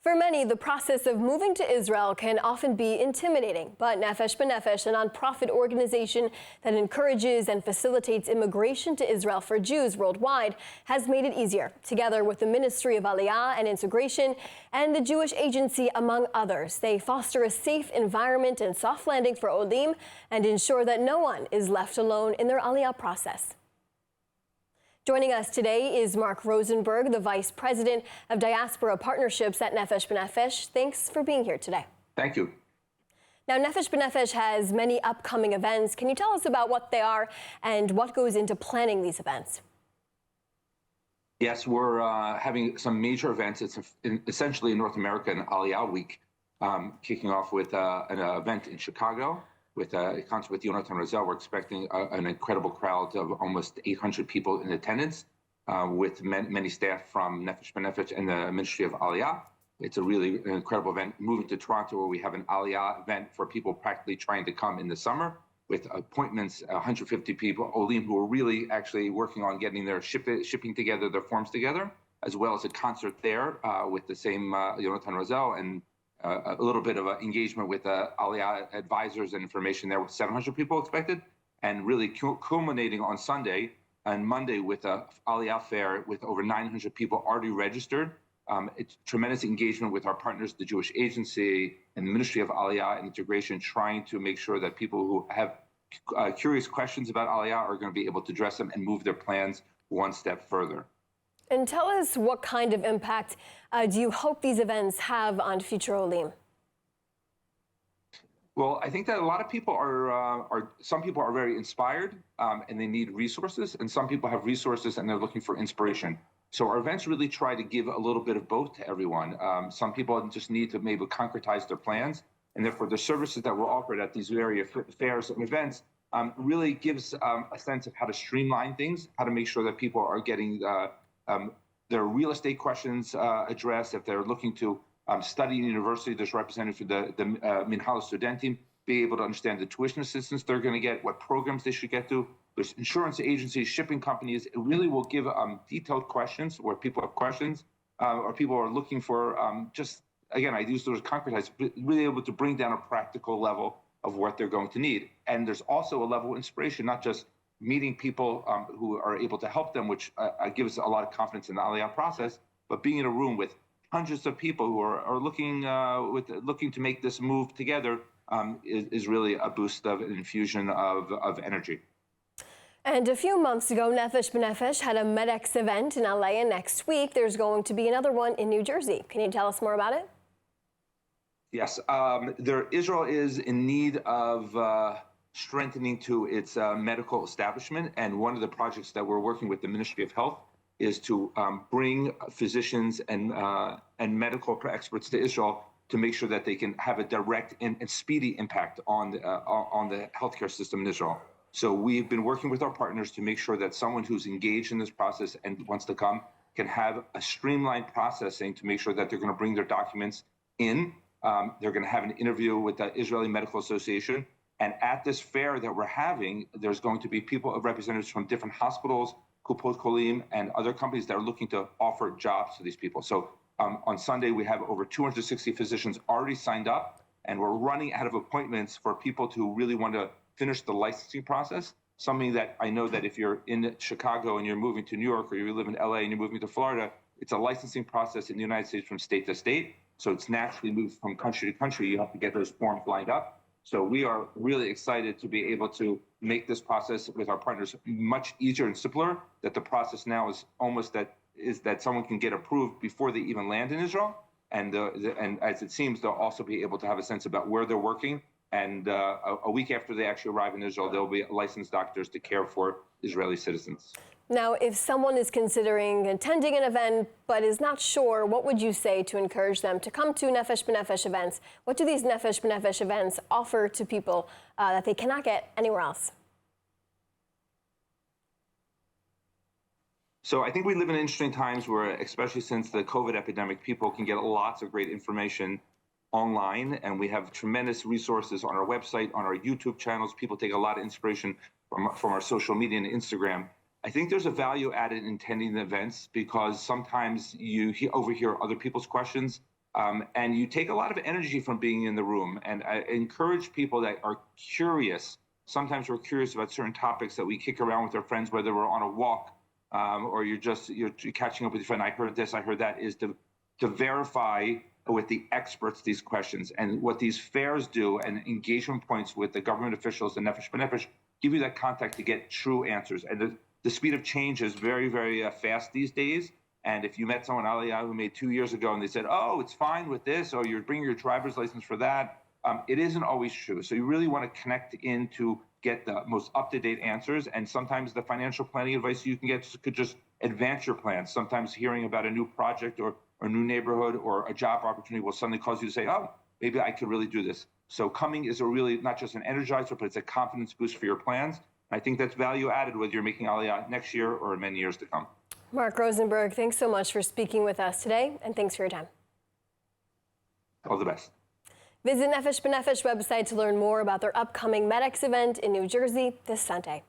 For many, the process of moving to Israel can often be intimidating, but Nefesh B'Nefesh, a nonprofit organization that encourages and facilitates immigration to Israel for Jews worldwide, has made it easier. Together with the Ministry of Aliyah and Integration and the Jewish Agency, among others, they foster a safe environment and soft landing for Olim and ensure that no one is left alone in their Aliyah process. Joining us today is Marc Rosenberg, the Vice President of Diaspora Partnerships at Nefesh B'Nefesh. Thanks for being here today. Thank you. Now, Nefesh B'Nefesh has many upcoming events. Can you tell us about what they are and what goes into planning these events? Yes, we're having some major events. It's essentially in North America, an Aliyah week, kicking off with an event in Chicago, with a concert with Yonatan Razel. We're expecting an incredible crowd of almost 800 people in attendance, with many staff from Nefesh B'Nefesh and the Ministry of Aliyah. It's a really incredible event. Moving to Toronto, where we have an Aliyah event for people practically trying to come in the summer, with appointments, 150 people, Olim, who are really actually working on getting their shipping together, their forms together, as well as a concert there with the same Yonatan Razel, and a little bit of engagement with Aliyah advisors and information there, with 700 people expected, and really culminating on Sunday and Monday with a Aliyah fair with over 900 people already registered. It's tremendous engagement with our partners, the Jewish Agency and the Ministry of Aliyah and Integration, trying to make sure that people who have curious questions about Aliyah are going to be able to address them and move their plans one step further. And tell us, what kind of impact do you hope these events have on future Olim? Well, I think that a lot of people some people are very inspired and they need resources, and some people have resources and they're looking for inspiration. So our events really try to give a little bit of both to everyone. Some people just need to maybe concretize their plans, and therefore the services that were offered at these various fairs and events really gives a sense of how to streamline things, how to make sure that people are getting their real estate questions addressed. If they're looking to study in university, there's representatives for the Minhal Studentim, be able to understand the tuition assistance they're going to get, what programs they should get to. There's insurance agencies, shipping companies. It really will give detailed questions where people have questions or people are looking for just, again, I use those concretize, really able to bring down a practical level of what they're going to need. And there's also a level of inspiration, not just meeting people who are able to help them, which gives a lot of confidence in the Aliyah process, but being in a room with hundreds of people who are looking to make this move together is really a boost of an infusion of energy. And a few months ago, Nefesh B'Nefesh had a Medex event in LA, and next week there's going to be another one in New Jersey. Can you tell us more about it? Yes, Israel is in need of strengthening to its medical establishment, and one of the projects that we're working with the Ministry of Health is to bring physicians and medical experts to Israel to make sure that they can have a direct and speedy impact on the healthcare system in Israel. So we've been working with our partners to make sure that someone who's engaged in this process and wants to come can have a streamlined processing to make sure that they're going to bring their documents in. They're going to have an interview with the Israeli Medical Association. And at this fair that we're having, there's going to be representatives from different hospitals, Kupot Kolim, and other companies that are looking to offer jobs to these people. So on Sunday, we have over 260 physicians already signed up, and we're running out of appointments for people who really want to finish the licensing process, something that I know that if you're in Chicago and you're moving to New York, or you live in LA and you're moving to Florida, it's a licensing process in the United States from state to state. So it's naturally moved from country to country. You have to get those forms lined up. So we are really excited to be able to make this process with our partners much easier and simpler, that the process now is almost that someone can get approved before they even land in Israel. And as it seems, they'll also be able to have a sense about where they're working. And a week after they actually arrive in Israel, they'll be licensed doctors to care for Israeli citizens. Now, if someone is considering attending an event but is not sure, what would you say to encourage them to come to Nefesh B'Nefesh events? What do these Nefesh B'Nefesh events offer to people that they cannot get anywhere else? So I think we live in interesting times where, especially since the COVID epidemic, people can get lots of great information online, and we have tremendous resources on our website, on our YouTube channels. People take a lot of inspiration from our social media and Instagram. I think there's a value added in attending the events because sometimes you overhear other people's questions And you take a lot of energy from being in the room. And I encourage people that are curious. Sometimes we're curious about certain topics that we kick around with our friends, whether we're on a walk or you're catching up with your friend. I heard this, I heard that, is to verify with the experts these questions. And what these fairs do and engagement points with the government officials, the Nefesh B'Nefesh, give you that contact to get true answers. And the speed of change is very, very fast these days. And if you met someone, Aliyah, who made 2 years ago, and they said, oh, it's fine with this, or you're bringing your driver's license for that, it isn't always true. So you really want to connect in to get the most up-to-date answers. And sometimes the financial planning advice you can get could just advance your plans. Sometimes hearing about a new project or a new neighborhood or a job opportunity will suddenly cause you to say, oh, maybe I could really do this. So coming is a really not just an energizer, but it's a confidence boost for your plans. I think that's value added whether you're making Aliyah next year or in many years to come. Marc Rosenberg, thanks so much for speaking with us today, and thanks for your time. All the best. Visit Nefesh B'Nefesh website to learn more about their upcoming Medex event in New Jersey this Sunday.